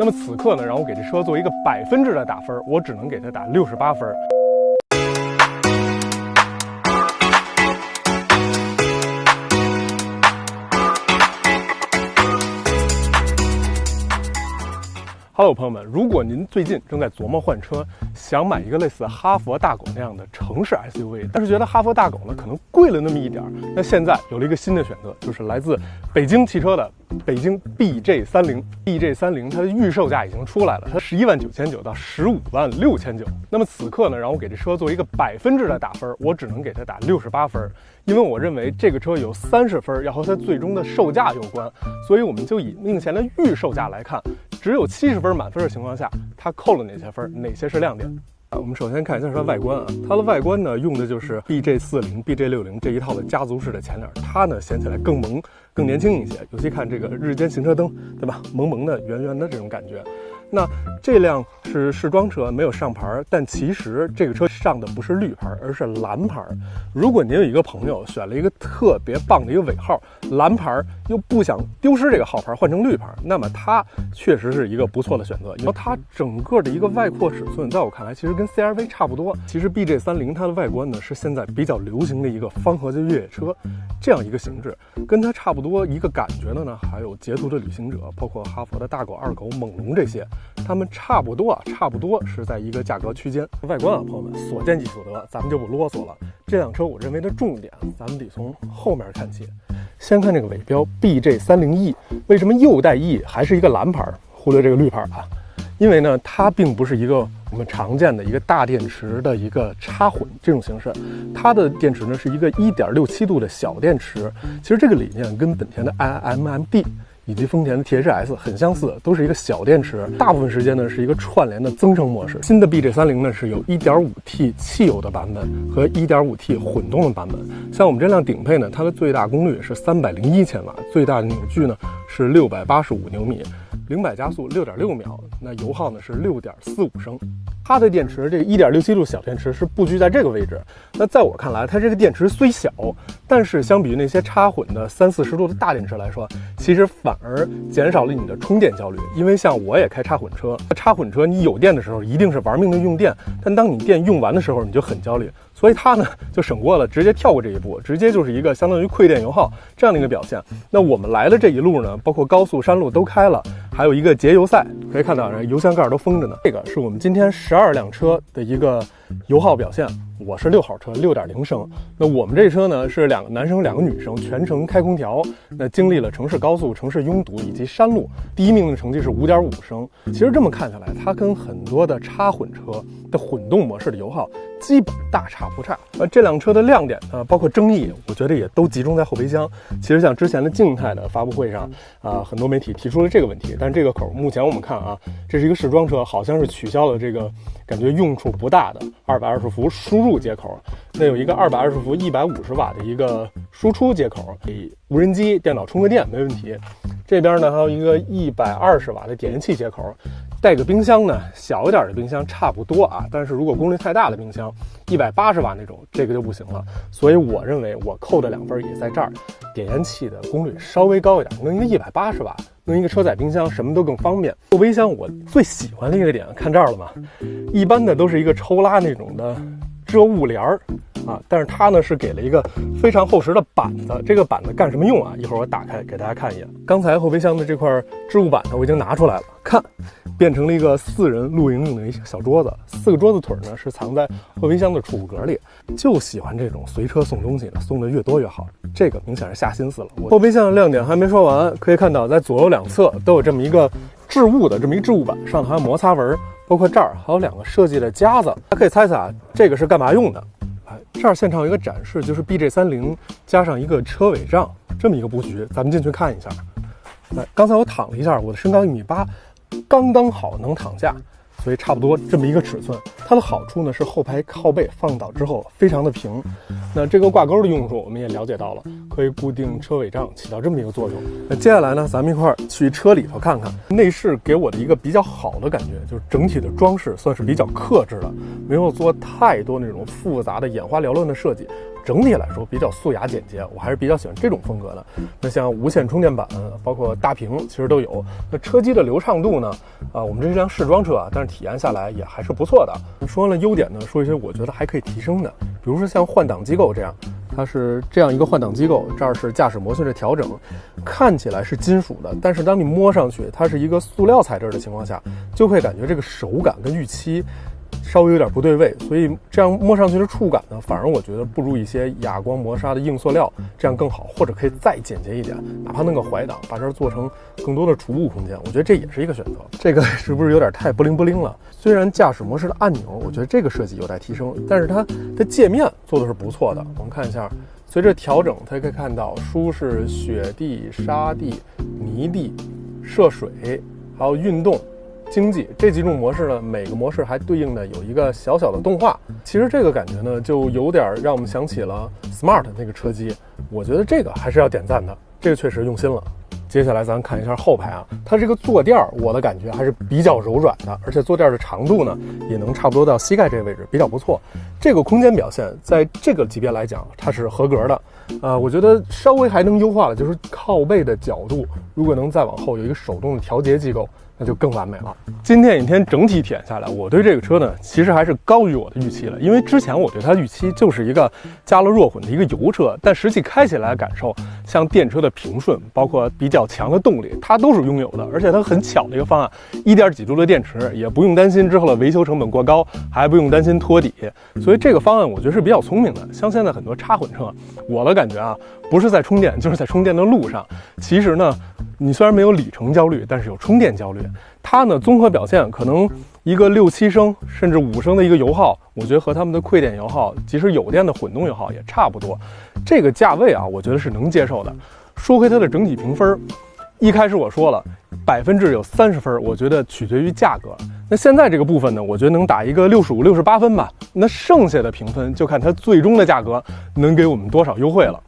那么此刻呢，让我给这车做一个100%的打分，我只能给它打68分。Hello， 朋友们，如果您最近正在琢磨换车，想买一个类似哈佛大狗那样的城市 SUV， 但是觉得哈佛大狗呢可能贵了那么一点，那现在有了一个新的选择，就是来自北京汽车的北京 BJ30。BJ30 它的预售价已经出来了，它11.999万到15.699万。那么此刻呢，让我给这车做一个100%的打分，我只能给它打68分，因为我认为这个车有30分要和它最终的售价有关，所以我们就以目前的预售价来看，只有70分满分的情况下，它扣了哪些分，哪些是亮点。我们首先看一下它的外观啊，它的外观呢用的就是 BJ40、BJ60 这一套的家族式的前脸，它呢显起来更萌、更年轻一些，尤其看这个日间行车灯，对吧？萌萌的、圆圆的这种感觉。那这辆是试装车，没有上牌，但其实这个车上的不是绿牌，而是蓝牌。如果您有一个朋友选了一个特别棒的一个尾号蓝牌，又不想丢失这个号牌换成绿牌，那么它确实是一个不错的选择。因为它整个的一个外扩尺寸，在我看来其实跟 CR-V 差不多。其实 BJ30 它的外观呢是现在比较流行的一个方盒子越野车这样一个形制，跟它差不多一个感觉的呢，还有捷途的旅行者，包括哈佛的大狗、二狗、猛龙这些。它们差不多是在一个价格区间。外观啊，朋友们，所见即所得，咱们就不啰嗦了。这辆车我认为的重点，咱们得从后面看起。先看这个尾标 BJ30E， 为什么又带 E 还是一个蓝牌，忽略这个绿牌啊？因为呢，它并不是一个我们常见的一个大电池的一个插混这种形式，它的电池呢是一个 1.67 度的小电池。其实这个理念跟本田的 iMMD以及丰田的 THS 很相似，都是一个小电池，大部分时间呢是一个串联的增程模式。新的 BJ30 呢是有 1.5T 汽油的版本和 1.5T 混动的版本。像我们这辆顶配呢，它的最大功率是301千瓦，最大的扭矩呢是685牛米，0-100加速6.6秒，那油耗呢是6.45升。它的电池这个 1.67 度小电池是布局在这个位置。那在我看来，它这个电池虽小，但是相比于那些插混的30-40度的大电池来说，其实反而减少了你的充电焦虑。因为像我也开插混车，插混车你有电的时候一定是玩命的用电，但当你电用完的时候你就很焦虑。所以它呢就省过了，直接跳过这一步，直接就是一个相当于馈电油耗这样的一个表现。那我们来的这一路呢，包括高速山路都开了，还有一个节油赛，可以看到油箱盖都封着呢。这个是我们今天12辆车的一个油耗表现。我是6号车，6.0升。那我们这车呢是2个男生2个女生，全程开空调。那经历了城市高速、城市拥堵以及山路，第一名的成绩是5.5升。其实这么看下来，它跟很多的插混车的混动模式的油耗基本大差不差。这辆车的亮点包括争议，我觉得也都集中在后备箱。其实像之前的静态的发布会上很多媒体提出了这个问题，但是这个口目前我们看啊，这是一个试装车，好像是取消了这个感觉用处不大的220伏输入接口，那有一个220伏150瓦的一个输出接口，给无人机、电脑充个电没问题。这边呢还有一个120瓦的点烟器接口，带个冰箱呢，小一点的冰箱差不多啊，但是如果功率太大的冰箱180瓦那种，这个就不行了。所以我认为我扣的2分也在这儿，点烟器的功率稍微高一点，弄一个180瓦，弄一个车载冰箱，什么都更方便。后备箱我最喜欢的一个点，看这儿了吗？一般的都是一个抽拉那种的遮物帘儿啊，但是它呢是给了一个非常厚实的板子。这个板子干什么用啊？一会儿我打开给大家看一眼。刚才后备箱的这块置物板呢，我已经拿出来了，看，变成了一个4人露营用的一个小桌子。4个桌子腿呢是藏在后备箱的储物格里。就喜欢这种随车送东西的，送的越多越好。这个明显是下心思了。后备箱的亮点还没说完，可以看到在左右两侧都有这么一个置物的这么一置物板，上头还有摩擦纹。包括这儿还有2个设计的夹子，大家可以猜猜啊，这个是干嘛用的？这儿现场有一个展示，就是 BJ30 加上一个车尾帐这么一个布局，咱们进去看一下。刚才我躺了一下，我的身高1.8米，刚刚好能躺下，所以差不多这么一个尺寸。它的好处呢是后排靠背放倒之后非常的平。那这个挂钩的用处我们也了解到了，可以固定车尾帐，起到这么一个作用。那接下来呢，咱们一块儿去车里头看看。内饰给我的一个比较好的感觉，就是整体的装饰算是比较克制的，没有做太多那种复杂的眼花缭乱的设计。整体来说比较素雅简洁，我还是比较喜欢这种风格的。那像无线充电板，包括大屏其实都有。那车机的流畅度呢？我们这是辆试装车啊，但是体验下来也还是不错的。说完了优点呢，说一些我觉得还可以提升的，比如说像换挡机构这样。它是这样一个换挡机构，这儿是驾驶模式的调整，看起来是金属的，但是当你摸上去，它是一个塑料材质的情况下，就会感觉这个手感跟预期稍微有点不对位，所以这样摸上去的触感呢，反而我觉得不如一些哑光磨砂的硬塑料这样更好，或者可以再简洁一点，哪怕弄个怀挡，把这儿做成更多的储物空间，我觉得这也是一个选择。这个是不是有点太不灵不灵了？虽然驾驶模式的按钮，我觉得这个设计有待提升，但是它的界面做的是不错的。我们看一下，随着调整，它可以看到舒适、雪地、沙地、泥地、涉水，还有运动、经济这几种模式呢，每个模式还对应的有一个小小的动画。其实这个感觉呢，就有点让我们想起了 Smart 那个车机。我觉得这个还是要点赞的，这个确实用心了。接下来咱看一下后排啊，它这个坐垫我的感觉还是比较柔软的，而且坐垫的长度呢也能差不多到膝盖这个位置，比较不错。这个空间表现在这个级别来讲它是合格的。我觉得稍微还能优化的就是靠背的角度，如果能再往后有一个手动的调节机构，那就更完美了。今天一天整体体验下来，我对这个车呢其实还是高于我的预期了，因为之前我对它预期就是一个加了弱混的一个油车，但实际开起来的感受，像电车的平顺，包括比较强的动力，它都是拥有的。而且它很巧的一个方案，1.几度的电池，也不用担心之后的维修成本过高，还不用担心拖底，所以这个方案我觉得是比较聪明的。像现在很多插混车，我的感觉啊，不是在充电，就是在充电的路上。其实呢，你虽然没有里程焦虑，但是有充电焦虑。它呢，综合表现可能一个6、7升甚至5升的一个油耗，我觉得和他们的馈电油耗，即使有电的混动油耗也差不多。这个价位啊，我觉得是能接受的。说回它的整体评分，一开始我说了，100%有30分，我觉得取决于价格。那现在这个部分呢，我觉得能打一个65、68分吧。那剩下的评分就看它最终的价格能给我们多少优惠了。